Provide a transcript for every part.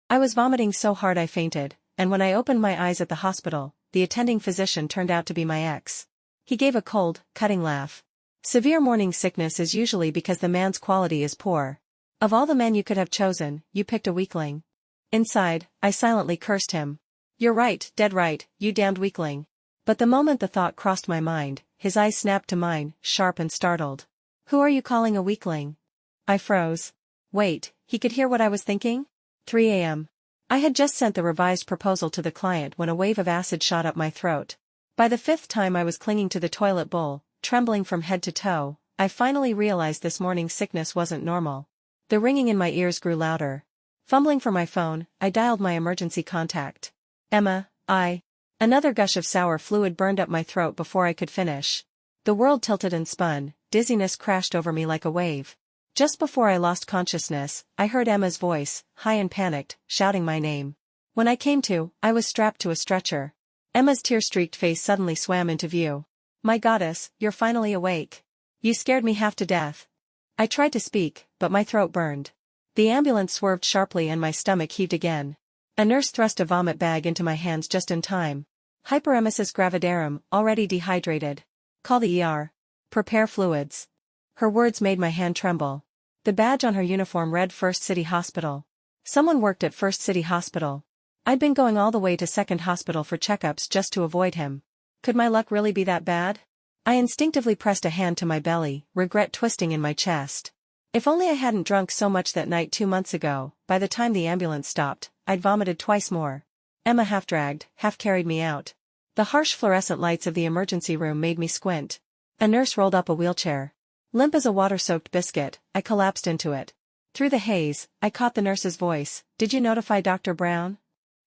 I was vomiting so hard I fainted, and when I opened my eyes at the hospital, the attending physician turned out to be my ex. He gave a cold, cutting laugh. Severe morning sickness is usually because the man's quality is poor. Of all the men you could have chosen, you picked a weakling. Inside, I silently cursed him. You're right, dead right, you damned weakling. But the moment the thought crossed my mind, his eyes snapped to mine, sharp and startled. Who are you calling a weakling? I froze. Wait, he could hear what I was thinking? 3 a.m. I had just sent the revised proposal to the client when a wave of acid shot up my throat. By the 5th time I was clinging to the toilet bowl, trembling from head to toe, I finally realized this morning sickness wasn't normal. The ringing in my ears grew louder. Fumbling for my phone, I dialed my emergency contact. Emma, Another gush of sour fluid burned up my throat before I could finish. The world tilted and spun, dizziness crashed over me like a wave. Just before I lost consciousness, I heard Emma's voice, high and panicked, shouting my name. When I came to, I was strapped to a stretcher. Emma's tear-streaked face suddenly swam into view. My goddess, you're finally awake. You scared me half to death. I tried to speak, but my throat burned. The ambulance swerved sharply and my stomach heaved again. A nurse thrust a vomit bag into my hands just in time. Hyperemesis gravidarum, already dehydrated. Call the ER. Prepare fluids. Her words made my hand tremble. The badge on her uniform read First City Hospital. Someone worked at First City Hospital. I'd been going all the way to Second Hospital for checkups just to avoid him. Could my luck really be that bad? I instinctively pressed a hand to my belly, regret twisting in my chest. If only I hadn't drunk so much that night 2 months ago. By the time the ambulance stopped, I'd vomited twice more. Emma half-dragged, half-carried me out. The harsh fluorescent lights of the emergency room made me squint. A nurse rolled up a wheelchair. Limp as a water-soaked biscuit, I collapsed into it. Through the haze, I caught the nurse's voice. Did you notify Dr. Brown?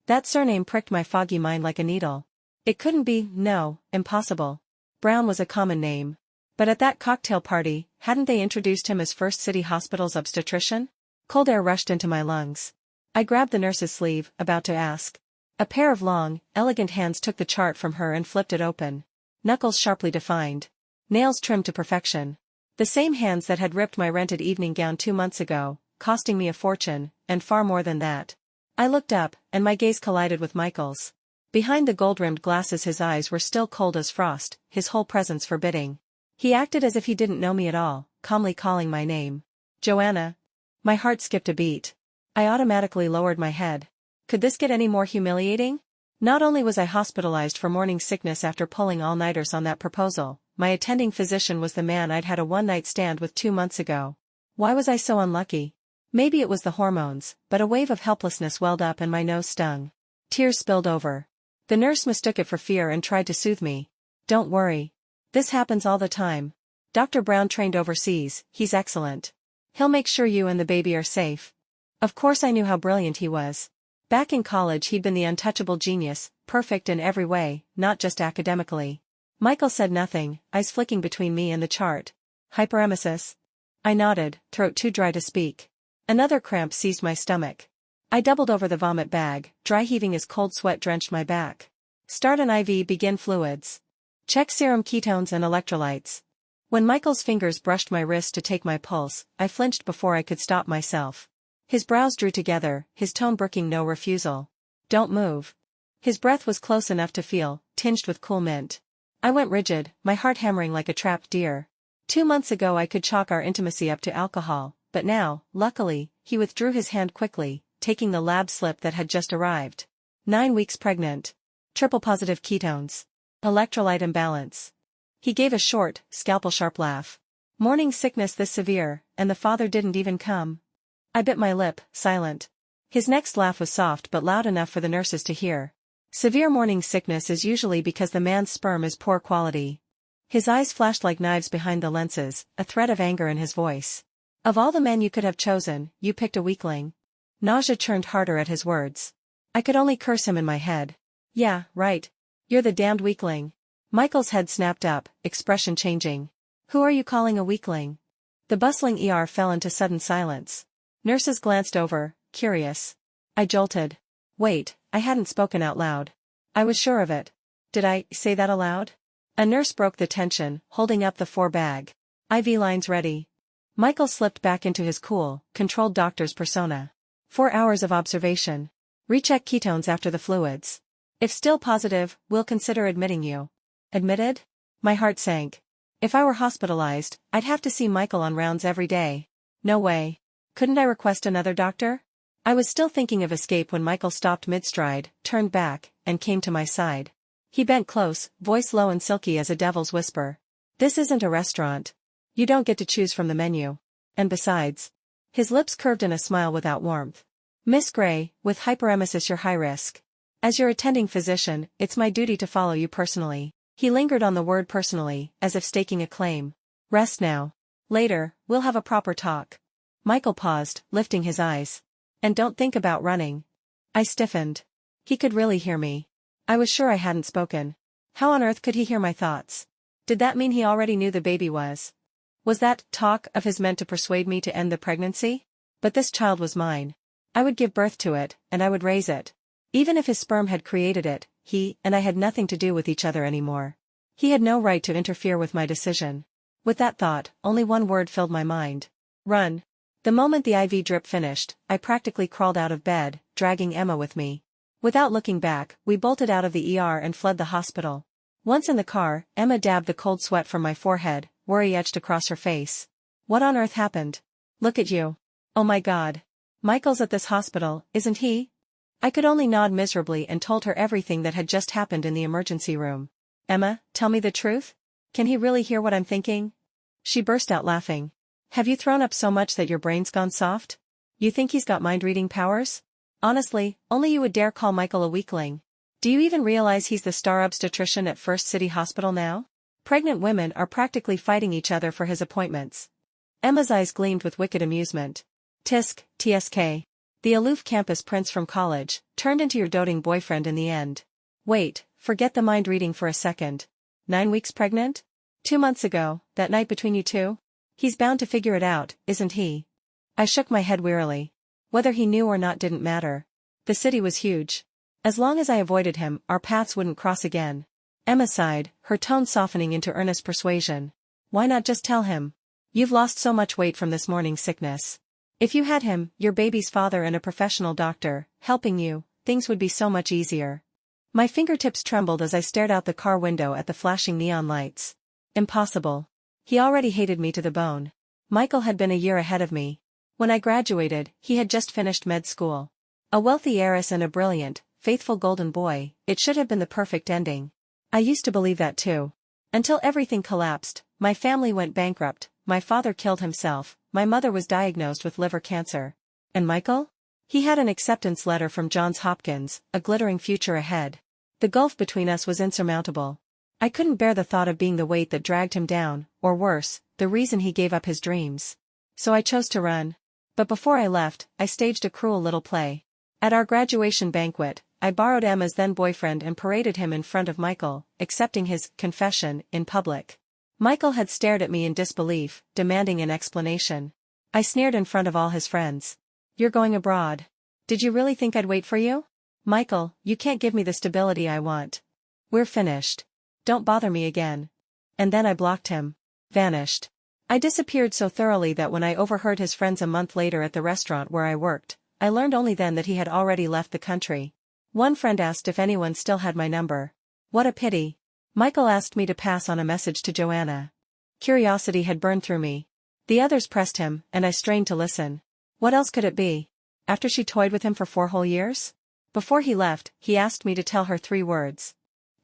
That surname pricked my foggy mind like a needle. It couldn't be, no, impossible. Brown was a common name. But at that cocktail party, hadn't they introduced him as First City Hospital's obstetrician? Cold air rushed into my lungs. I grabbed the nurse's sleeve, about to ask. A pair of long, elegant hands took the chart from her and flipped it open. Knuckles sharply defined. Nails trimmed to perfection. The same hands that had ripped my rented evening gown 2 months ago, costing me a fortune, and far more than that. I looked up, and my gaze collided with Michael's. Behind the gold-rimmed glasses his eyes were still cold as frost, his whole presence forbidding. He acted as if he didn't know me at all, calmly calling my name. Joanna. My heart skipped a beat. I automatically lowered my head. Could this get any more humiliating? Not only was I hospitalized for morning sickness after pulling all-nighters on that proposal, my attending physician was the man I'd had a one-night stand with 2 months ago. Why was I so unlucky? Maybe it was the hormones, but a wave of helplessness welled up and my nose stung. Tears spilled over. The nurse mistook it for fear and tried to soothe me. Don't worry. This happens all the time. Dr. Brown trained overseas, he's excellent. He'll make sure you and the baby are safe. Of course I knew how brilliant he was. Back in college he'd been the untouchable genius, perfect in every way, not just academically. Michael said nothing, eyes flicking between me and the chart. Hyperemesis? I nodded, throat too dry to speak. Another cramp seized my stomach. I doubled over the vomit bag, dry heaving as cold sweat drenched my back. Start an IV, begin fluids. Check serum ketones and electrolytes. When Michael's fingers brushed my wrist to take my pulse, I flinched before I could stop myself. His brows drew together, his tone brooking no refusal. Don't move. His breath was close enough to feel, tinged with cool mint. I went rigid, my heart hammering like a trapped deer. 2 months ago I could chalk our intimacy up to alcohol, but now, luckily, he withdrew his hand quickly, taking the lab slip that had just arrived. 9 weeks pregnant. Triple positive ketones. Electrolyte imbalance. He gave a short, scalpel-sharp laugh. Morning sickness this severe, and the father didn't even come. I bit my lip, silent. His next laugh was soft but loud enough for the nurses to hear. Severe morning sickness is usually because the man's sperm is poor quality. His eyes flashed like knives behind the lenses, a threat of anger in his voice. Of all the men you could have chosen, you picked a weakling. Nausea churned harder at his words. I could only curse him in my head. Yeah, right. You're the damned weakling. Michael's head snapped up, expression changing. Who are you calling a weakling? The bustling ER fell into sudden silence. Nurses glanced over, curious. I jolted. Wait, I hadn't spoken out loud. I was sure of it. Did I say that aloud? A nurse broke the tension, holding up the 4 bag. IV lines ready. Michael slipped back into his cool, controlled doctor's persona. 4 hours of observation. Recheck ketones after the fluids. If still positive, we'll consider admitting you. Admitted? My heart sank. If I were hospitalized, I'd have to see Michael on rounds every day. No way. Couldn't I request another doctor? I was still thinking of escape when Michael stopped mid-stride, turned back, and came to my side. He bent close, voice low and silky as a devil's whisper. This isn't a restaurant. You don't get to choose from the menu. And besides. His lips curved in a smile without warmth. Miss Gray, with hyperemesis you're high risk. As your attending physician, it's my duty to follow you personally. He lingered on the word personally, as if staking a claim. Rest now. Later, we'll have a proper talk. Michael paused, lifting his eyes. And don't think about running. I stiffened. He could really hear me. I was sure I hadn't spoken. How on earth could he hear my thoughts? Did that mean he already knew the baby was? Was that talk of his meant to persuade me to end the pregnancy? But this child was mine. I would give birth to it, and I would raise it. Even if his sperm had created it, he and I had nothing to do with each other anymore. He had no right to interfere with my decision. With that thought, only one word filled my mind. Run. The moment the IV drip finished, I practically crawled out of bed, dragging Emma with me. Without looking back, we bolted out of the ER and fled the hospital. Once in the car, Emma dabbed the cold sweat from my forehead, worry etched across her face. What on earth happened? Look at you. Oh my God. Michael's at this hospital, isn't he? I could only nod miserably and told her everything that had just happened in the emergency room. Emma, tell me the truth? Can he really hear what I'm thinking? She burst out laughing. Have you thrown up so much that your brain's gone soft? You think he's got mind-reading powers? Honestly, only you would dare call Michael a weakling. Do you even realize he's the star obstetrician at First City Hospital now? Pregnant women are practically fighting each other for his appointments. Emma's eyes gleamed with wicked amusement. Tisk, TSK. The aloof campus prince from college, turned into your doting boyfriend in the end. Wait, forget the mind-reading for a second. 9 weeks pregnant? 2 months ago, that night between you two? He's bound to figure it out, isn't he? I shook my head wearily. Whether he knew or not didn't matter. The city was huge. As long as I avoided him, our paths wouldn't cross again. Emma sighed, her tone softening into earnest persuasion. Why not just tell him? You've lost so much weight from this morning sickness. If you had him, your baby's father and a professional doctor, helping you, things would be so much easier. My fingertips trembled as I stared out the car window at the flashing neon lights. Impossible. He already hated me to the bone. Michael had been a year ahead of me. When I graduated, he had just finished med school. A wealthy heiress and a brilliant, faithful golden boy, it should have been the perfect ending. I used to believe that too. Until everything collapsed, my family went bankrupt, my father killed himself, my mother was diagnosed with liver cancer. And Michael? He had an acceptance letter from Johns Hopkins, a glittering future ahead. The gulf between us was insurmountable. I couldn't bear the thought of being the weight that dragged him down, or worse, the reason he gave up his dreams. So I chose to run. But before I left, I staged a cruel little play. At our graduation banquet, I borrowed Emma's then-boyfriend and paraded him in front of Michael, accepting his confession in public. Michael had stared at me in disbelief, demanding an explanation. I sneered in front of all his friends. You're going abroad. Did you really think I'd wait for you? Michael, you can't give me the stability I want. We're finished. Don't bother me again. And then I blocked him. Vanished. I disappeared so thoroughly that when I overheard his friends a month later at the restaurant where I worked, I learned only then that he had already left the country. One friend asked if anyone still had my number. What a pity. Michael asked me to pass on a message to Joanna. Curiosity had burned through me. The others pressed him, and I strained to listen. What else could it be? After she toyed with him for 4 whole years? Before he left, he asked me to tell her 3 words.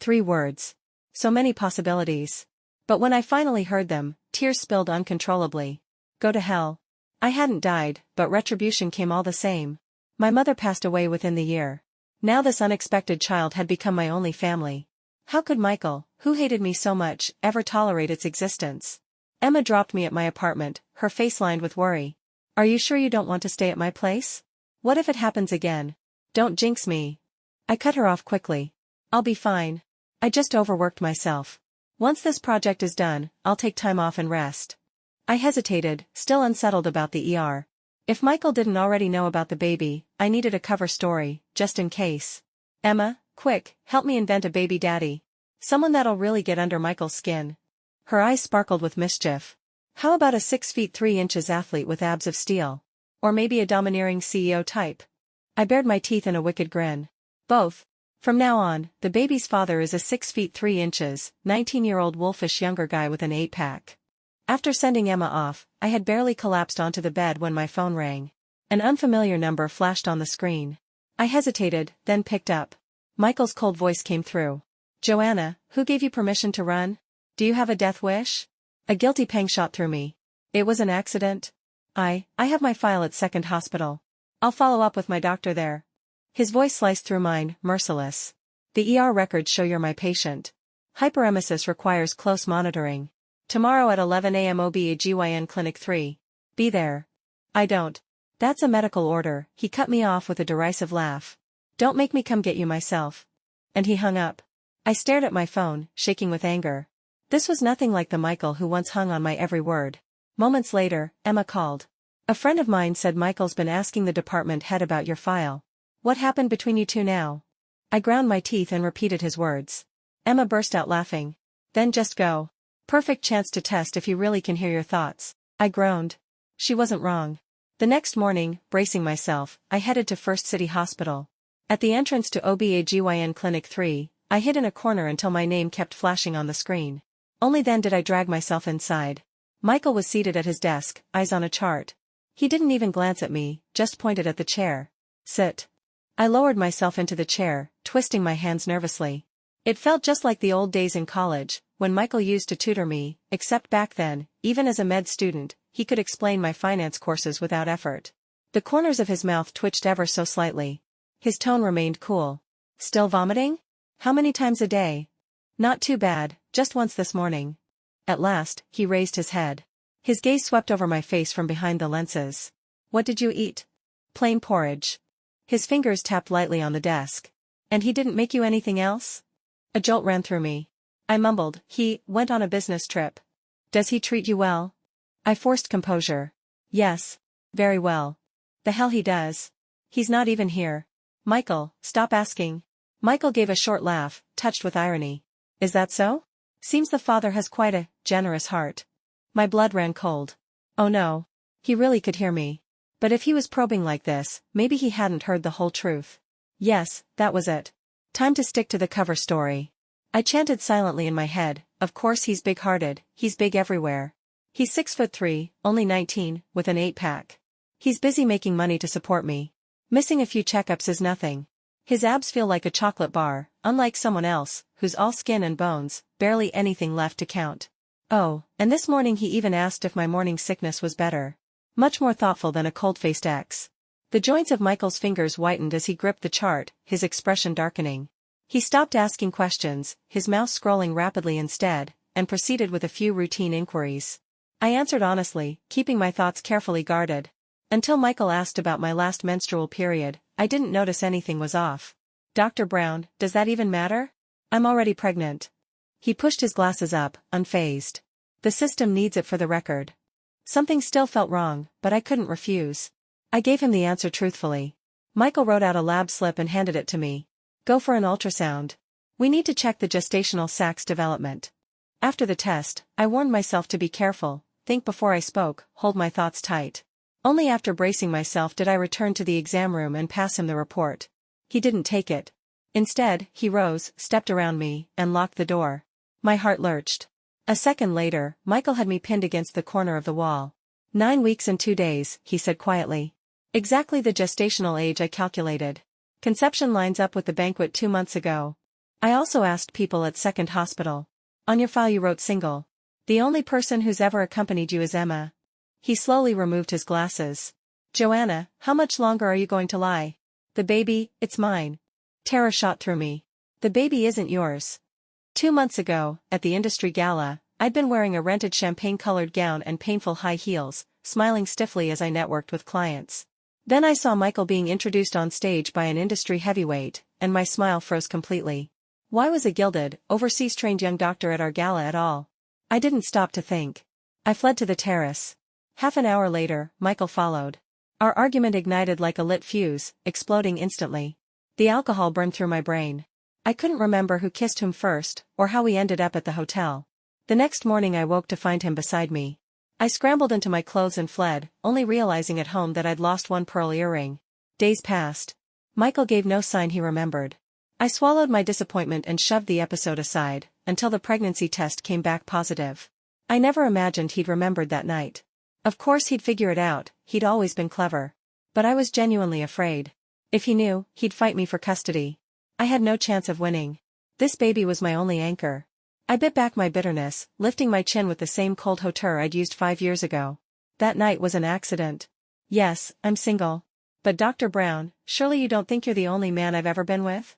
3 words. So many possibilities. But when I finally heard them, tears spilled uncontrollably. Go to hell. I hadn't died, but retribution came all the same. My mother passed away within the year. Now this unexpected child had become my only family. How could Michael, who hated me so much, ever tolerate its existence? Emma dropped me at my apartment, her face lined with worry. Are you sure you don't want to stay at my place? What if it happens again? Don't jinx me. I cut her off quickly. I'll be fine. I just overworked myself. Once this project is done, I'll take time off and rest. I hesitated, still unsettled about the ER. If Michael didn't already know about the baby, I needed a cover story, just in case. Emma, quick, help me invent a baby daddy. Someone that'll really get under Michael's skin. Her eyes sparkled with mischief. How about a 6 feet 3 inches athlete with abs of steel? Or maybe a domineering CEO type? I bared my teeth in a wicked grin. Both. From now on, the baby's father is a 6 feet 3 inches, 19-year-old wolfish younger guy with an 8-pack. After sending Emma off, I had barely collapsed onto the bed when my phone rang. An unfamiliar number flashed on the screen. I hesitated, then picked up. Michael's cold voice came through. "Joanna, who gave you permission to run? Do you have a death wish?" A guilty pang shot through me. It was an accident. I have my file at Second Hospital. I'll follow up with my doctor there. His voice sliced through mine, merciless. The ER records show you're my patient. Hyperemesis requires close monitoring. Tomorrow at 11 a.m. OB/GYN Clinic 3. Be there. I don't. That's a medical order, he cut me off with a derisive laugh. Don't make me come get you myself. And he hung up. I stared at my phone, shaking with anger. This was nothing like the Michael who once hung on my every word. Moments later, Emma called. "A friend of mine said Michael's been asking the department head about your file. What happened between you two now?" I ground my teeth and repeated his words. Emma burst out laughing. "Then just go. Perfect chance to test if you really can hear your thoughts." I groaned. She wasn't wrong. The next morning, bracing myself, I headed to First City Hospital. At the entrance to OB/GYN Clinic 3, I hid in a corner until my name kept flashing on the screen. Only then did I drag myself inside. Michael was seated at his desk, eyes on a chart. He didn't even glance at me, just pointed at the chair. "Sit." I lowered myself into the chair, twisting my hands nervously. It felt just like the old days in college, when Michael used to tutor me, except back then, even as a med student, he could explain my finance courses without effort. The corners of his mouth twitched ever so slightly. His tone remained cool. "Still vomiting? How many times a day?" "Not too bad, just once this morning." At last, he raised his head. His gaze swept over my face from behind the lenses. "What did you eat?" "Plain porridge." His fingers tapped lightly on the desk. "And he didn't make you anything else?" A jolt ran through me. I mumbled, "He went on a business trip." "Does he treat you well?" I forced composure. "Yes. Very well." "The hell he does. He's not even here." "Michael, stop asking." Michael gave a short laugh, touched with irony. "Is that so? Seems the father has quite a generous heart." My blood ran cold. Oh no. He really could hear me. But if he was probing like this, maybe he hadn't heard the whole truth. Yes, that was it. Time to stick to the cover story. I chanted silently in my head, "Of course he's big-hearted, he's big everywhere. He's 6'3", only 19, with an 8-pack. He's busy making money to support me. Missing a few checkups is nothing. His abs feel like a chocolate bar, unlike someone else, who's all skin and bones, barely anything left to count. Oh, and this morning he even asked if my morning sickness was better. Much more thoughtful than a cold-faced ex. The joints of Michael's fingers whitened as he gripped the chart, his expression darkening. He stopped asking questions, his mouth scrolling rapidly instead, and proceeded with a few routine inquiries. I answered honestly, keeping my thoughts carefully guarded. Until Michael asked about my last menstrual period, I didn't notice anything was off. "Dr. Brown, does that even matter? I'm already pregnant." He pushed his glasses up, unfazed. "The system needs it for the record." Something still felt wrong, but I couldn't refuse. I gave him the answer truthfully. Michael wrote out a lab slip and handed it to me. "Go for an ultrasound. We need to check the gestational sacs development." After the test, I warned myself to be careful, think before I spoke, hold my thoughts tight. Only after bracing myself did I return to the exam room and pass him the report. He didn't take it. Instead, he rose, stepped around me, and locked the door. My heart lurched. A second later, Michael had me pinned against the corner of the wall. 9 weeks and 2 days, he said quietly. Exactly the gestational age I calculated. Conception lines up with the banquet 2 months ago. I also asked people at Second Hospital. "On your file you wrote single. The only person who's ever accompanied you is Emma." He slowly removed his glasses. "Joanna, how much longer are you going to lie? The baby, it's mine." Terror shot through me. "The baby isn't yours." 2 months ago, at the industry gala, I'd been wearing a rented champagne-colored gown and painful high heels, smiling stiffly as I networked with clients. Then I saw Michael being introduced on stage by an industry heavyweight, and my smile froze completely. Why was a gilded, overseas-trained young doctor at our gala at all? I didn't stop to think. I fled to the terrace. Half an hour later, Michael followed. Our argument ignited like a lit fuse, exploding instantly. The alcohol burned through my brain. I couldn't remember who kissed whom first, or how we ended up at the hotel. The next morning I woke to find him beside me. I scrambled into my clothes and fled, only realizing at home that I'd lost one pearl earring. Days passed. Michael gave no sign he remembered. I swallowed my disappointment and shoved the episode aside, until the pregnancy test came back positive. I never imagined he'd remembered that night. Of course he'd figure it out, he'd always been clever. But I was genuinely afraid. If he knew, he'd fight me for custody. I had no chance of winning. This baby was my only anchor. I bit back my bitterness, lifting my chin with the same cold hauteur I'd used 5 years ago. That night was an accident. Yes, I'm single. But Dr. Brown, surely you don't think you're the only man I've ever been with?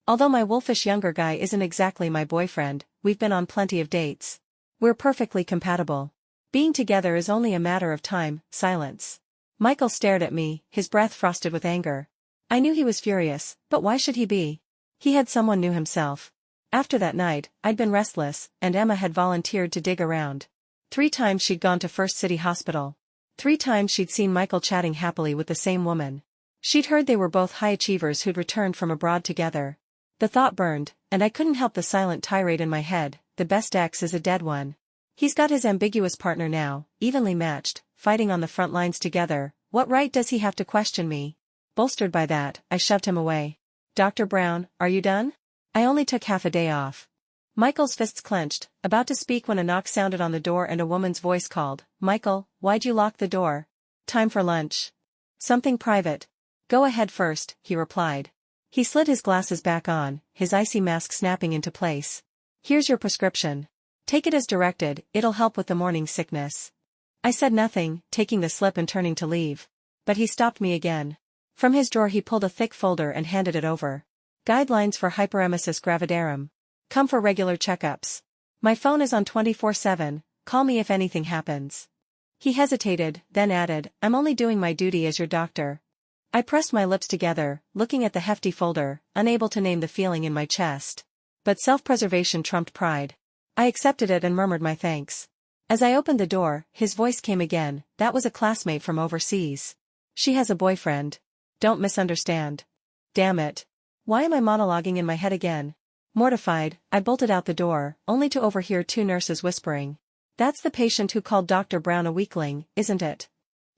Although my wolfish younger guy isn't exactly my boyfriend, we've been on plenty of dates. We're perfectly compatible. Being together is only a matter of time. Silence. Michael stared at me, his breath frosted with anger. I knew he was furious, but why should he be? He had someone new himself. After that night, I'd been restless, and Emma had volunteered to dig around. 3 times she'd gone to First City Hospital. 3 times she'd seen Michael chatting happily with the same woman. She'd heard they were both high achievers who'd returned from abroad together. The thought burned, and I couldn't help the silent tirade in my head: the best ex is a dead one. He's got his ambiguous partner now, evenly matched, fighting on the front lines together. What right does he have to question me? Bolstered by that, I shoved him away. Dr. Brown, are you done? I only took half a day off. Michael's fists clenched, about to speak when a knock sounded on the door and a woman's voice called, "Michael, why'd you lock the door?" "Time for lunch." "Something private." "Go ahead first," he replied. He slid his glasses back on, his icy mask snapping into place. "Here's your prescription. Take it as directed, it'll help with the morning sickness." I said nothing, taking the slip and turning to leave. But he stopped me again. From his drawer he pulled a thick folder and handed it over. "Guidelines for hyperemesis gravidarum. Come for regular checkups. My phone is on 24/7, call me if anything happens." He hesitated, then added, "I'm only doing my duty as your doctor." I pressed my lips together, looking at the hefty folder, unable to name the feeling in my chest. But self-preservation trumped pride. I accepted it and murmured my thanks. As I opened the door, his voice came again. "That was a classmate from overseas. She has a boyfriend. Don't misunderstand." Damn it. Why am I monologuing in my head again? Mortified, I bolted out the door, only to overhear 2 nurses whispering. "That's the patient who called Dr. Brown a weakling, isn't it?"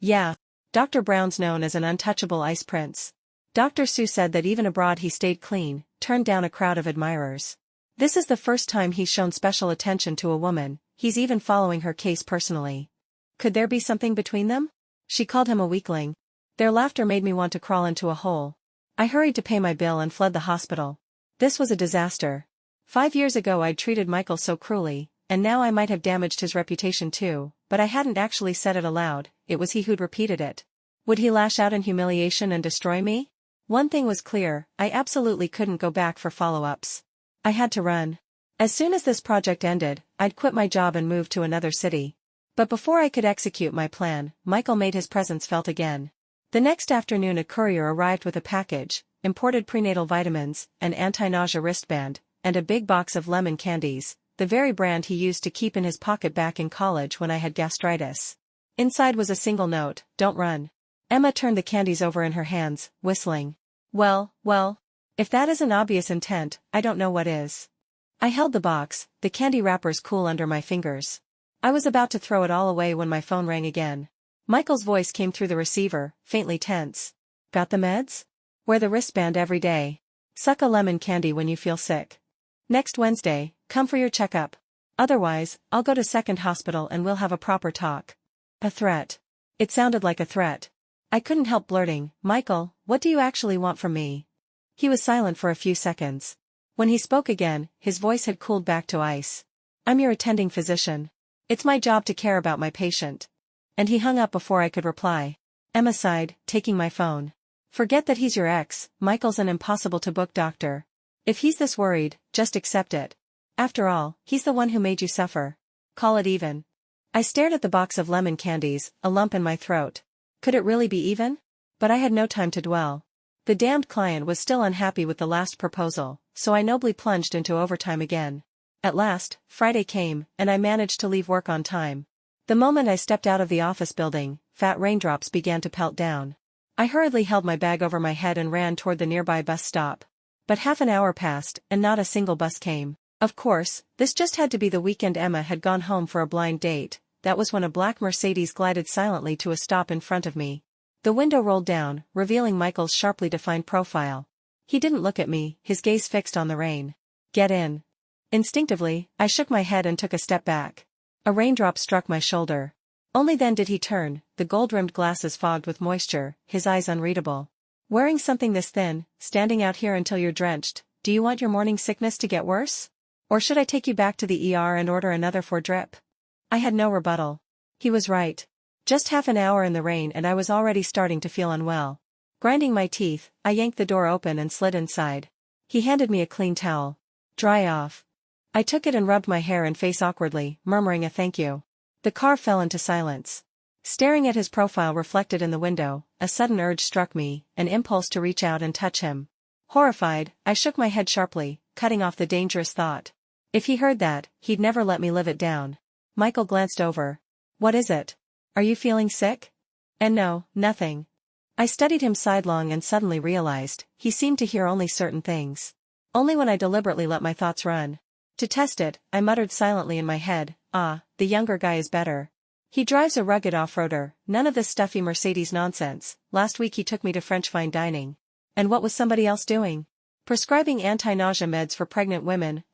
"Yeah. Dr. Brown's known as an untouchable ice prince. Dr. Seuss said that even abroad he stayed clean, turned down a crowd of admirers. This is the first time he's shown special attention to a woman, he's even following her case personally. Could there be something between them?" She called him a weakling. Their laughter made me want to crawl into a hole. I hurried to pay my bill and fled the hospital. This was a disaster. 5 years ago I'd treated Michael so cruelly, and now I might have damaged his reputation too, but I hadn't actually said it aloud. It was he who'd repeated it. Would he lash out in humiliation and destroy me? One thing was clear, I absolutely couldn't go back for follow-ups. I had to run. As soon as this project ended, I'd quit my job and move to another city. But before I could execute my plan, Michael made his presence felt again. The next afternoon a courier arrived with a package, imported prenatal vitamins, an anti-nausea wristband, and a big box of lemon candies, the very brand he used to keep in his pocket back in college when I had gastritis. Inside was a single note: "Don't run." Emma turned the candies over in her hands, whistling. Well, if that isn't obvious intent, I don't know what is. I held the box, the candy wrappers cool under my fingers. I was about to throw it all away when my phone rang again. Michael's voice came through the receiver, faintly tense. "Got the meds? Wear the wristband every day. Suck a lemon candy when you feel sick. Next Wednesday, come for your checkup. Otherwise, I'll go to Second Hospital and we'll have a proper talk." A threat. It sounded like a threat. I couldn't help blurting, "Michael, what do you actually want from me?" He was silent for a few seconds. When he spoke again, his voice had cooled back to ice. "I'm your attending physician. It's my job to care about my patient." And he hung up before I could reply. Emma sighed, taking my phone. "Forget that he's your ex, Michael's an impossible-to-book doctor. If he's this worried, just accept it. After all, he's the one who made you suffer. Call it even." I stared at the box of lemon candies, a lump in my throat. Could it really be even? But I had no time to dwell. The damned client was still unhappy with the last proposal, so I nobly plunged into overtime again. At last, Friday came, and I managed to leave work on time. The moment I stepped out of the office building, fat raindrops began to pelt down. I hurriedly held my bag over my head and ran toward the nearby bus stop. But half an hour passed, and not a single bus came. Of course, this just had to be the weekend Emma had gone home for a blind date. that was when a black Mercedes glided silently to a stop in front of me. The window rolled down, revealing Michael's sharply defined profile. He didn't look at me, his gaze fixed on the rain. "Get in." Instinctively, I shook my head and took a step back. A raindrop struck my shoulder. Only then did he turn, the gold-rimmed glasses fogged with moisture, his eyes unreadable. "Wearing something this thin, standing out here until you're drenched, do you want your morning sickness to get worse? Or should I take you back to the ER and order another 4-drip?" I had no rebuttal. He was right. Just half an hour in the rain and I was already starting to feel unwell. Grinding my teeth, I yanked the door open and slid inside. He handed me a clean towel. "Dry off." I took it and rubbed my hair and face awkwardly, murmuring a thank you. The car fell into silence. Staring at his profile reflected in the window, a sudden urge struck me, an impulse to reach out and touch him. Horrified, I shook my head sharply, cutting off the dangerous thought. If he heard that, he'd never let me live it down. Michael glanced over. "What is it? Are you feeling sick?" "And no, nothing." I studied him sidelong and suddenly realized, he seemed to hear only certain things. Only when I deliberately let my thoughts run. To test it, I muttered silently in my head, the younger guy is better. He drives a rugged off-roader, none of this stuffy Mercedes nonsense. Last week he took me to French fine dining. And what was somebody else doing? Prescribing anti-nausea meds for pregnant women,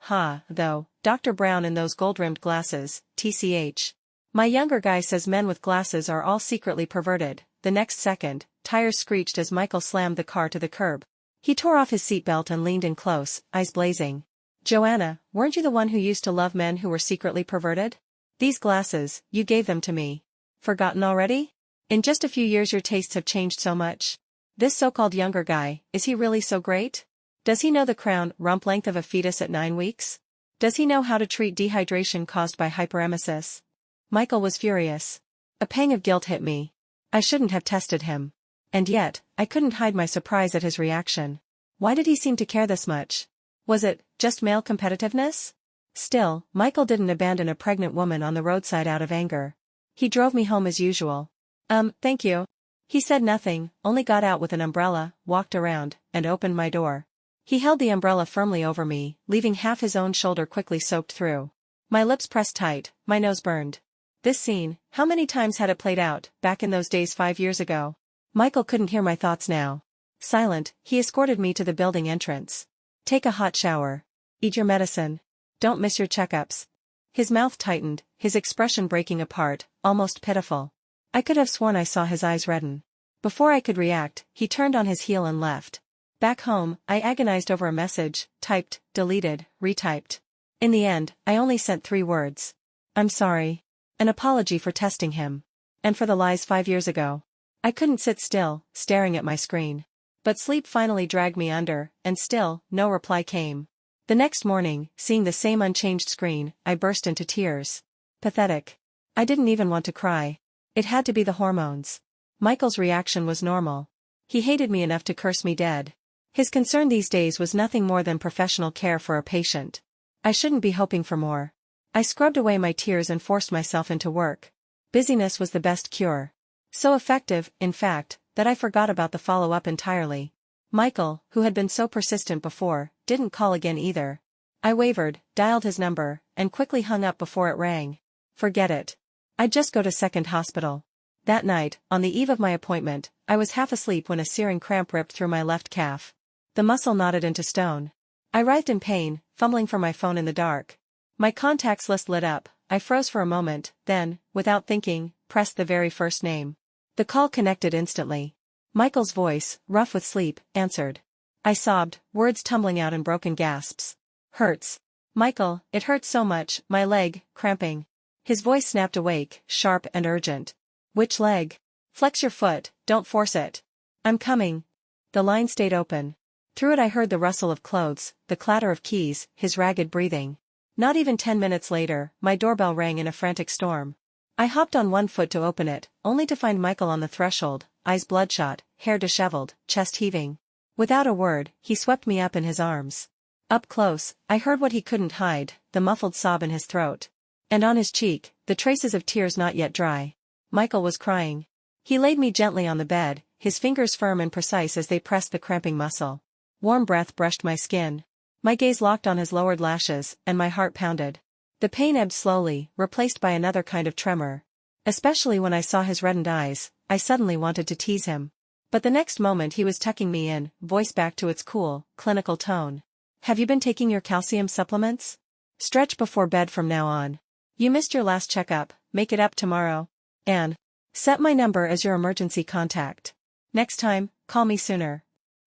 though, Dr. Brown in those gold-rimmed glasses, TCH. My younger guy says men with glasses are all secretly perverted. The next second, tires screeched as Michael slammed the car to the curb. He tore off his seatbelt and leaned in close, eyes blazing. "Joanna, weren't you the one who used to love men who were secretly perverted? These glasses, you gave them to me. Forgotten already? In just a few years your tastes have changed so much. This so-called younger guy, is he really so great? Does he know the crown rump length of a fetus at 9 weeks? Does he know how to treat dehydration caused by hyperemesis?" Michael was furious. A pang of guilt hit me. I shouldn't have tested him. And yet, I couldn't hide my surprise at his reaction. Why did he seem to care this much? Was it just male competitiveness? Still, Michael didn't abandon a pregnant woman on the roadside out of anger. He drove me home as usual. Thank you." He said nothing, only got out with an umbrella, walked around, and opened my door. He held the umbrella firmly over me, leaving half his own shoulder quickly soaked through. My lips pressed tight, my nose burned. This scene, how many times had it played out, back in those days 5 years ago? Michael couldn't hear my thoughts now. Silent, he escorted me to the building entrance. "Take a hot shower. Eat your medicine. Don't miss your checkups." His mouth tightened, his expression breaking apart, almost pitiful. I could have sworn I saw his eyes redden. Before I could react, he turned on his heel and left. Back home, I agonized over a message, typed, deleted, retyped. In the end, I only sent 3 words. "I'm sorry." An apology for testing him. And for the lies 5 years ago. I couldn't sit still, staring at my screen. But sleep finally dragged me under, and still, no reply came. The next morning, seeing the same unchanged screen, I burst into tears. Pathetic. I didn't even want to cry. It had to be the hormones. Michael's reaction was normal. He hated me enough to curse me dead. His concern these days was nothing more than professional care for a patient. I shouldn't be hoping for more. I scrubbed away my tears and forced myself into work. Busyness was the best cure. So effective, in fact, that I forgot about the follow-up entirely. Michael, who had been so persistent before, didn't call again either. I wavered, dialed his number, and quickly hung up before it rang. Forget it. I'd just go to Second Hospital. That night, on the eve of my appointment, I was half asleep when a searing cramp ripped through my left calf. The muscle knotted into stone. I writhed in pain, fumbling for my phone in the dark. My contacts list lit up. I froze for a moment, then, without thinking, pressed the very first name. The call connected instantly. Michael's voice, rough with sleep, answered. I sobbed, words tumbling out in broken gasps. "Hurts. Michael, it hurts so much, my leg, cramping." His voice snapped awake, sharp and urgent. "Which leg? Flex your foot, don't force it." "I'm coming." The line stayed open. Through it I heard the rustle of clothes, the clatter of keys, his ragged breathing. Not even 10 minutes later, my doorbell rang in a frantic storm. I hopped on one foot to open it, only to find Michael on the threshold, eyes bloodshot, hair disheveled, chest heaving. Without a word, he swept me up in his arms. Up close, I heard what he couldn't hide, the muffled sob in his throat. And on his cheek, the traces of tears not yet dry. Michael was crying. He laid me gently on the bed, his fingers firm and precise as they pressed the cramping muscle. Warm breath brushed my skin. My gaze locked on his lowered lashes, and my heart pounded. The pain ebbed slowly, replaced by another kind of tremor. Especially when I saw his reddened eyes, I suddenly wanted to tease him. But the next moment he was tucking me in, voice back to its cool, clinical tone. Have you been taking your calcium supplements? Stretch before bed from now on. You missed your last checkup, make it up tomorrow. And set my number as your emergency contact. Next time, call me sooner.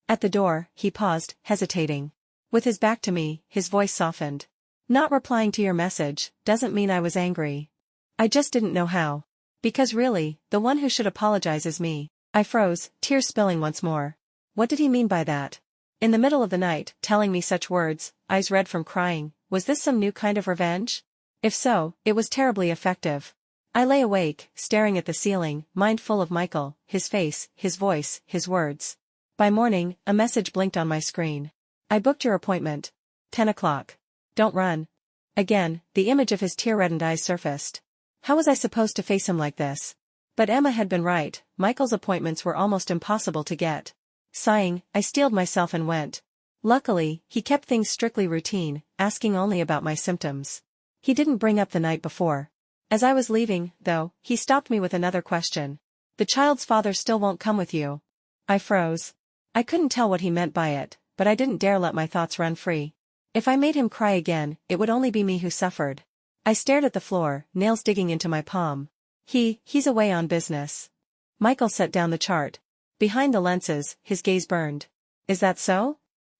At the door, he paused, hesitating. With his back to me, his voice softened. Not replying to your message doesn't mean I was angry. I just didn't know how. Because really, the one who should apologize is me. I froze, tears spilling once more. What did he mean by that? In the middle of the night, telling me such words, eyes red from crying, was this some new kind of revenge? If so, it was terribly effective. I lay awake, staring at the ceiling, mind full of Michael, his face, his voice, his words. By morning, a message blinked on my screen. I booked your appointment. 10 o'clock. Don't run. Again, the image of his tear-reddened eyes surfaced. How was I supposed to face him like this? But Emma had been right, Michael's appointments were almost impossible to get. Sighing, I steeled myself and went. Luckily, he kept things strictly routine, asking only about my symptoms. He didn't bring up the night before. As I was leaving, though, he stopped me with another question. The child's father still won't come with you. I froze. I couldn't tell what he meant by it, but I didn't dare let my thoughts run free. If I made him cry again, it would only be me who suffered. I stared at the floor, nails digging into my palm. He's away on business. Michael set down the chart. Behind the lenses, his gaze burned. Is that so?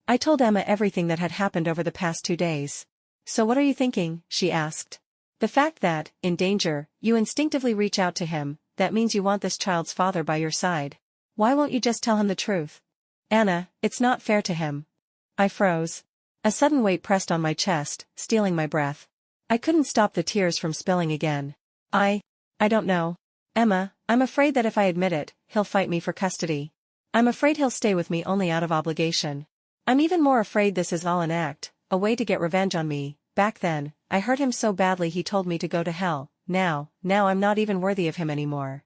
I told Emma everything that had happened over the past 2 days. So what are you thinking? She asked. The fact that, in danger, you instinctively reach out to him, that means you want this child's father by your side. Why won't you just tell him the truth? Anna, it's not fair to him. I froze. A sudden weight pressed on my chest, stealing my breath. I couldn't stop the tears from spilling again. I don't know. Emma, I'm afraid that if I admit it, he'll fight me for custody. I'm afraid he'll stay with me only out of obligation. I'm even more afraid this is all an act, a way to get revenge on me. Back then, I hurt him so badly he told me to go to hell. Now I'm not even worthy of him anymore.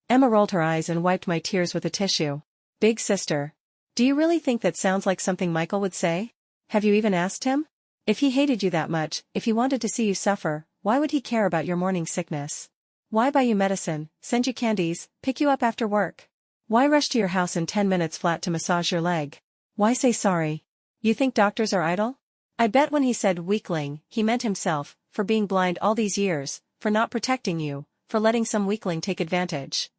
Emma rolled her eyes and wiped my tears with a tissue. Big sister. Do you really think that sounds like something Michael would say? Have you even asked him? If he hated you that much, if he wanted to see you suffer, why would he care about your morning sickness? Why buy you medicine, send you candies, pick you up after work? Why rush to your house in 10 minutes flat to massage your leg? Why say sorry? You think doctors are idle? I bet when he said weakling, he meant himself, for being blind all these years, for not protecting you, for letting some weakling take advantage.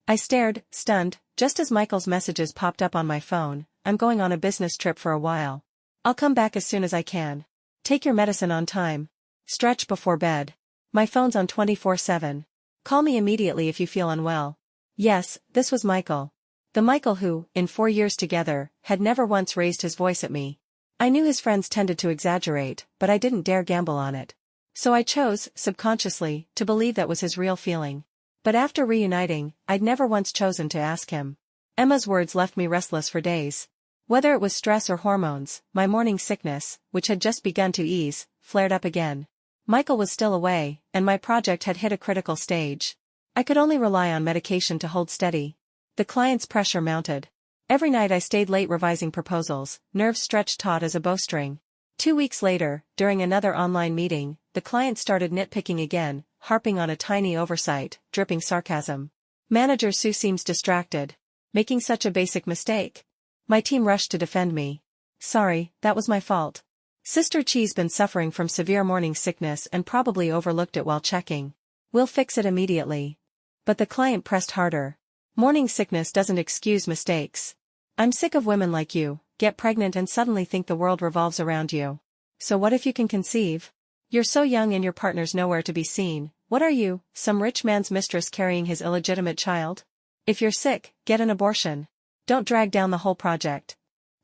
I stared, stunned, just as Michael's messages popped up on my phone. I'm going on a business trip for a while. I'll come back as soon as I can. Take your medicine on time. Stretch before bed. My phone's on 24/7. Call me immediately if you feel unwell. Yes, this was Michael. The Michael who, in 4 years together, had never once raised his voice at me. I knew his friends tended to exaggerate, but I didn't dare gamble on it. So I chose, subconsciously, to believe that was his real feeling. But after reuniting, I'd never once chosen to ask him. Emma's words left me restless for days. Whether it was stress or hormones, my morning sickness, which had just begun to ease, flared up again. Michael was still away, and my project had hit a critical stage. I could only rely on medication to hold steady. The client's pressure mounted. Every night I stayed late revising proposals, nerves stretched taut as a bowstring. 2 weeks later, during another online meeting, the client started nitpicking again, harping on a tiny oversight, dripping sarcasm. Manager Sue seems distracted. Making such a basic mistake. My team rushed to defend me. Sorry, that was my fault. Sister Chi's been suffering from severe morning sickness and probably overlooked it while checking. We'll fix it immediately. But the client pressed harder. Morning sickness doesn't excuse mistakes. I'm sick of women like you, get pregnant and suddenly think the world revolves around you. So what if you can conceive? You're so young and your partner's nowhere to be seen. What are you, some rich man's mistress carrying his illegitimate child? If you're sick, get an abortion. Don't drag down the whole project.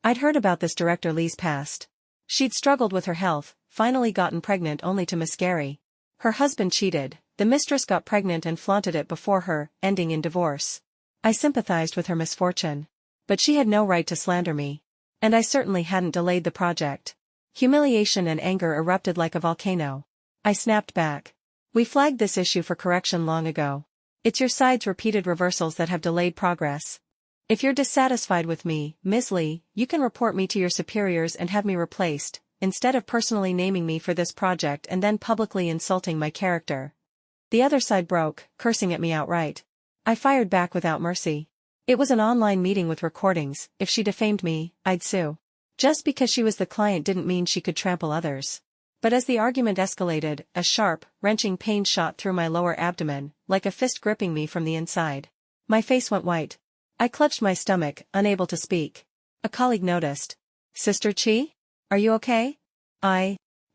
I'd heard about this director Lee's past. She'd struggled with her health, finally gotten pregnant only to miscarry. Her husband cheated, the mistress got pregnant and flaunted it before her, ending in divorce. I sympathized with her misfortune. But she had no right to slander me. And I certainly hadn't delayed the project. Humiliation and anger erupted like a volcano. I snapped back. We flagged this issue for correction long ago. It's your side's repeated reversals that have delayed progress. If you're dissatisfied with me, Ms. Lee, you can report me to your superiors and have me replaced, instead of personally naming me for this project and then publicly insulting my character. The other side broke, cursing at me outright. I fired back without mercy. It was an online meeting with recordings. If she defamed me, I'd sue. Just because she was the client didn't mean she could trample others. But as the argument escalated, a sharp, wrenching pain shot through my lower abdomen, like a fist gripping me from the inside. My face went white. I clutched my stomach, unable to speak. A colleague noticed. "Sister Chi? Are you okay?"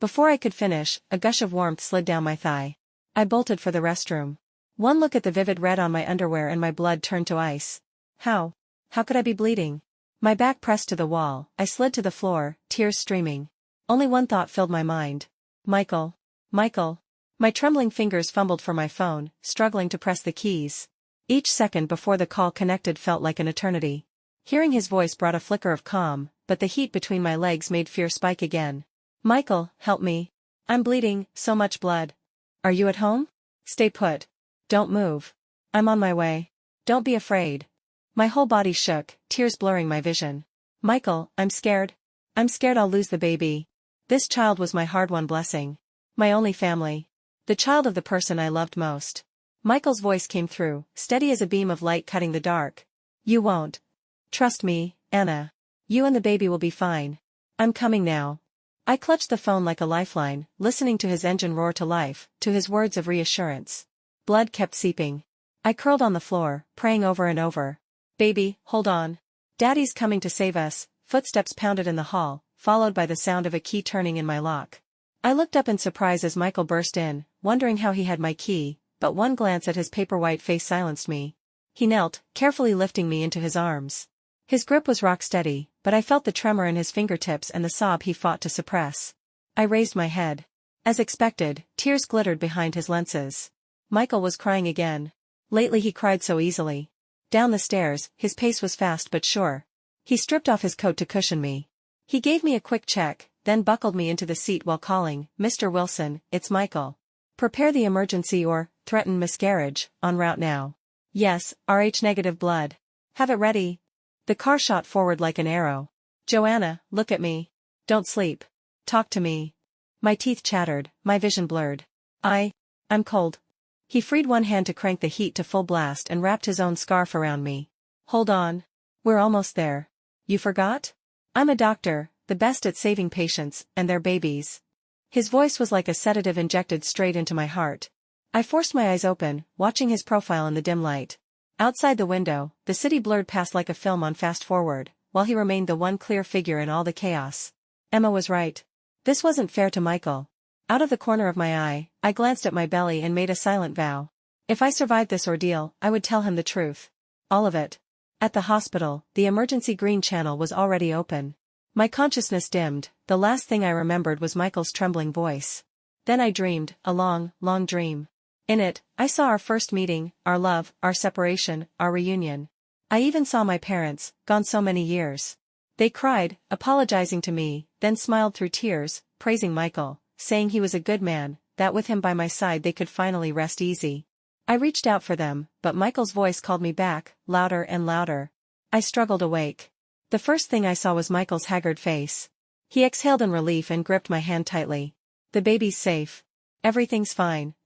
Before I could finish, a gush of warmth slid down my thigh. I bolted for the restroom. One look at the vivid red on my underwear and my blood turned to ice. How could I be bleeding? My back pressed to the wall, I slid to the floor, tears streaming. Only one thought filled my mind. Michael. My trembling fingers fumbled for my phone, struggling to press the keys. Each second before the call connected felt like an eternity. Hearing his voice brought a flicker of calm, but the heat between my legs made fear spike again. "Michael, help me. I'm bleeding, so much blood. Are you at home? Stay put. Don't move. I'm on my way. Don't be afraid." My whole body shook, tears blurring my vision. "Michael, I'm scared. I'm scared I'll lose the baby. This child was my hard-won blessing. My only family. The child of the person I loved most." Michael's voice came through, steady as a beam of light cutting the dark. "You won't. Trust me, Anna. You and the baby will be fine. I'm coming now." I clutched the phone like a lifeline, listening to his engine roar to life, to his words of reassurance. Blood kept seeping. I curled on the floor, praying over and over. "Baby, hold on. Daddy's coming to save us." Footsteps pounded in the hall, followed by the sound of a key turning in my lock. I looked up in surprise as Michael burst in, wondering how he had my key, but one glance at his paper-white face silenced me. He knelt, carefully lifting me into his arms. His grip was rock-steady, but I felt the tremor in his fingertips and the sob he fought to suppress. I raised my head. As expected, tears glittered behind his lenses. Michael was crying again. Lately he cried so easily. Down the stairs, his pace was fast but sure. He stripped off his coat to cushion me. He gave me a quick check, then buckled me into the seat while calling, "Mr. Wilson, it's Michael. Prepare the emergency or, threatened miscarriage, en route now. Yes, Rh-negative blood. Have it ready." The car shot forward like an arrow. "Joanna, look at me. Don't sleep. Talk to me." My teeth chattered, my vision blurred. I'm cold." He freed one hand to crank the heat to full blast and wrapped his own scarf around me. "Hold on. We're almost there. You forgot? I'm a doctor, the best at saving patients, and their babies." His voice was like a sedative injected straight into my heart. I forced my eyes open, watching his profile in the dim light. Outside the window, the city blurred past like a film on fast forward, while he remained the one clear figure in all the chaos. Emma was right. This wasn't fair to Michael. Out of the corner of my eye, I glanced at my belly and made a silent vow. If I survived this ordeal, I would tell him the truth. All of it. At the hospital, the emergency green channel was already open. My consciousness dimmed, the last thing I remembered was Michael's trembling voice. Then I dreamed, a long, long dream. In it, I saw our first meeting, our love, our separation, our reunion. I even saw my parents, gone so many years. They cried, apologizing to me, then smiled through tears, praising Michael, saying he was a good man, that with him by my side they could finally rest easy. I reached out for them, but Michael's voice called me back, louder and louder. I struggled awake. The first thing I saw was Michael's haggard face. He exhaled in relief and gripped my hand tightly. "The baby's safe. Everything's fine."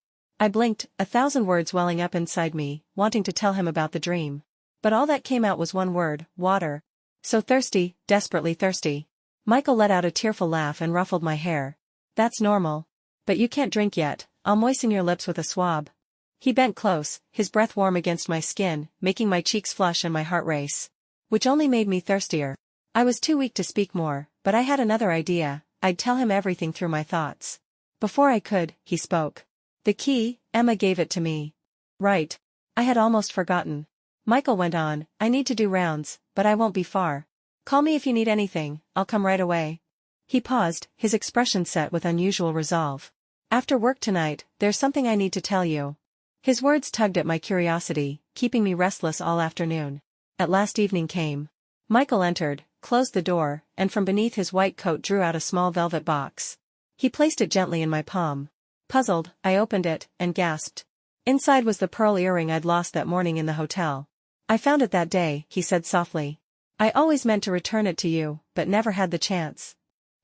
I blinked, 1,000 words welling up inside me, wanting to tell him about the dream. But all that came out was one word, water. "So thirsty, desperately thirsty." Michael let out a tearful laugh and ruffled my hair. "That's normal. But you can't drink yet, I'll moisten your lips with a swab." He bent close, his breath warm against my skin, making my cheeks flush and my heart race. Which only made me thirstier. I was too weak to speak more, but I had another idea. I'd tell him everything through my thoughts. Before I could, he spoke. "The key, Emma gave it to me." "Right. I had almost forgotten." Michael went on, "I need to do rounds, but I won't be far. Call me if you need anything, I'll come right away." He paused, his expression set with unusual resolve. "After work tonight, there's something I need to tell you." His words tugged at my curiosity, keeping me restless all afternoon. At last evening came. Michael entered, closed the door, and from beneath his white coat drew out a small velvet box. He placed it gently in my palm. Puzzled, I opened it, and gasped. Inside was the pearl earring I'd lost that morning in the hotel. "I found it that day," he said softly. "I always meant to return it to you, but never had the chance."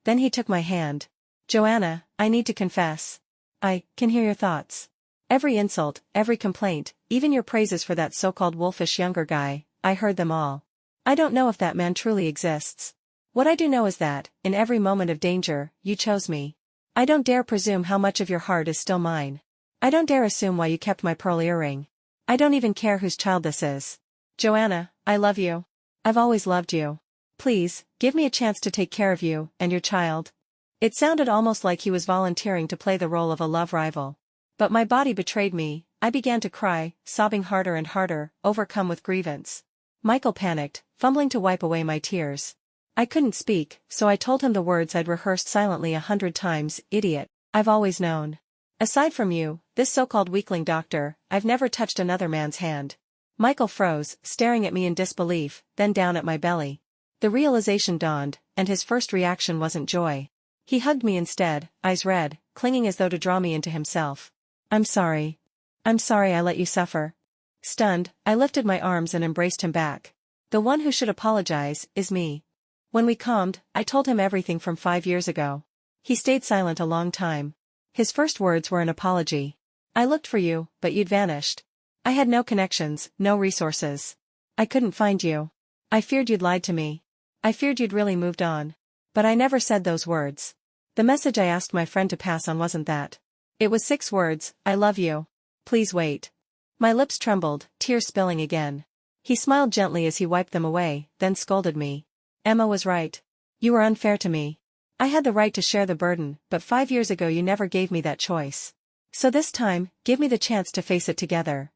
Then he took my hand. Joanna, I need to confess. I can hear your thoughts. Every insult, every complaint, even your praises for that so-called wolfish younger guy, I heard them all. I don't know if that man truly exists. What I do know is that, in every moment of danger, you chose me. I don't dare presume how much of your heart is still mine. I don't dare assume why you kept my pearl earring. I don't even care whose child this is. Joanna, I love you. I've always loved you. Please, give me a chance to take care of you, and your child. It sounded almost like he was volunteering to play the role of a love rival. But my body betrayed me, I began to cry, sobbing harder and harder, overcome with grievance. Michael panicked, fumbling to wipe away my tears. I couldn't speak, so I told him the words I'd rehearsed silently 100 times, idiot, I've always known. Aside from you, this so-called weakling doctor, I've never touched another man's hand. Michael froze, staring at me in disbelief, then down at my belly. The realization dawned, and his first reaction wasn't joy. He hugged me instead, eyes red, clinging as though to draw me into himself. I'm sorry. I'm sorry I let you suffer. Stunned, I lifted my arms and embraced him back. The one who should apologize is me. When we calmed, I told him everything from 5 years ago. He stayed silent a long time. His first words were an apology. I looked for you, but you'd vanished. I had no connections, no resources. I couldn't find you. I feared you'd lied to me. I feared you'd really moved on. But I never said those words. The message I asked my friend to pass on wasn't that. It was 6 words, I love you. Please wait. My lips trembled, tears spilling again. He smiled gently as he wiped them away, then scolded me. Emma was right. You were unfair to me. I had the right to share the burden, but 5 years ago you never gave me that choice. So this time, give me the chance to face it together.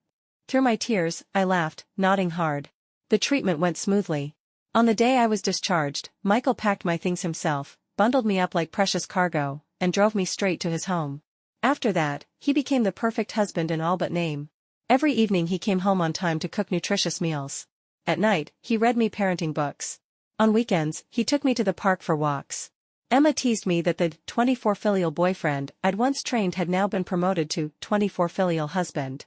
Through my tears, I laughed, nodding hard. The treatment went smoothly. On the day I was discharged, Michael packed my things himself, bundled me up like precious cargo, and drove me straight to his home. After that, he became the perfect husband in all but name. Every evening he came home on time to cook nutritious meals. At night, he read me parenting books. On weekends, he took me to the park for walks. Emma teased me that the 24 filial boyfriend I'd once trained had now been promoted to 24 filial husband.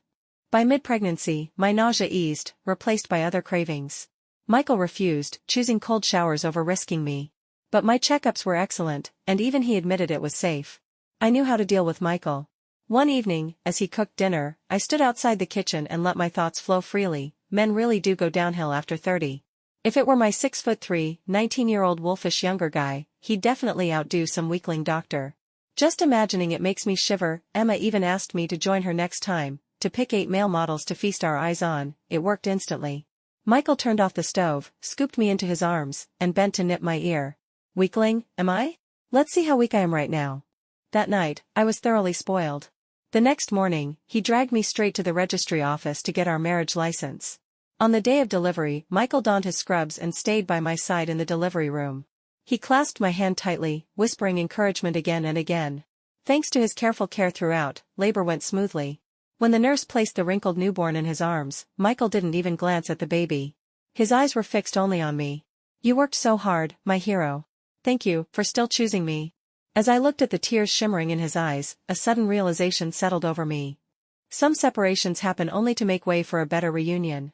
By mid-pregnancy, my nausea eased, replaced by other cravings. Michael refused, choosing cold showers over risking me. But my checkups were excellent, and even he admitted it was safe. I knew how to deal with Michael. One evening, as he cooked dinner, I stood outside the kitchen and let my thoughts flow freely. Men really do go downhill after 30. If it were my 6'3", 19-year-old wolfish younger guy, he'd definitely outdo some weakling doctor. Just imagining it makes me shiver. Emma even asked me to join her next time, to pick 8 male models to feast our eyes on. It worked instantly. Michael turned off the stove, scooped me into his arms, and bent to nip my ear. Weakling, am I? Let's see how weak I am right now. That night, I was thoroughly spoiled. The next morning, he dragged me straight to the registry office to get our marriage license. On the day of delivery, Michael donned his scrubs and stayed by my side in the delivery room. He clasped my hand tightly, whispering encouragement again and again. Thanks to his careful care throughout, labor went smoothly. When the nurse placed the wrinkled newborn in his arms, Michael didn't even glance at the baby. His eyes were fixed only on me. You worked so hard, my hero. Thank you for still choosing me. As I looked at the tears shimmering in his eyes, a sudden realization settled over me. Some separations happen only to make way for a better reunion.